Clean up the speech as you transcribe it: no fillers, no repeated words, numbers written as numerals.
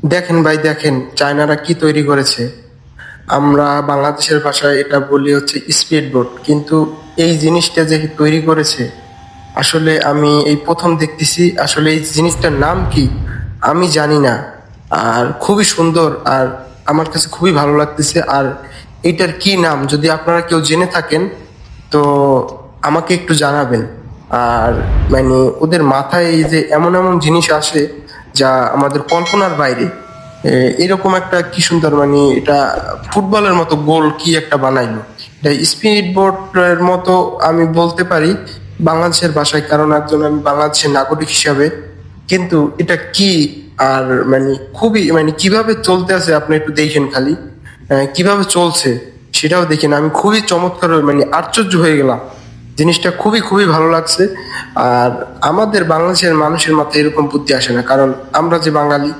দেখেন ভাই, দেখেন চায়নারা কি তৈরি করেছে। আমরা বাংলাদেশের ভাষায় এটা বলি হচ্ছে স্পিড বোট, কিন্তু এই জিনিসটা যে তৈরি করেছে, আসলে আমি এই প্রথম দেখতেছি। আসলে এই জিনিসটার নাম কি আমি জানি না। আর খুবই সুন্দর, আর আমার কাছে খুবই ভালো লাগতেছে। আর এটার কি নাম, যদি আপনারা কেউ জেনে থাকেন তো আমাকে একটু জানাবেন। আর মানে ওদের মাথায় এই যে এমন এমন জিনিস আসে যা আমাদের কল্পনার বাইরে। এরকম একটা কি সুন্দর, মানে এটা ফুটবলের মতো গোল কি একটা বানাইলো। এটা স্পিড বোটের মতো আমি বলতে পারি বাংলাদেশের ভাষায়, কারণ একজন আমি বাংলাদেশের নাগরিক হিসাবে। কিন্তু এটা কি, আর মানে খুবই মানে কিভাবে চলতে আছে আপনি একটু দেখেন খালি। কিভাবে চলছে সেটাও দেখেন। আমি খুবই চমৎকার মানে আশ্চর্য হয়ে গেলাম, জিনিসটা খুবই খুবই ভালো লাগছে। আর আমাদের বাংলাদেশের মানুষের মাথায় এরকম বুদ্ধি আসে না, কারণ আমরা যে বাঙালি,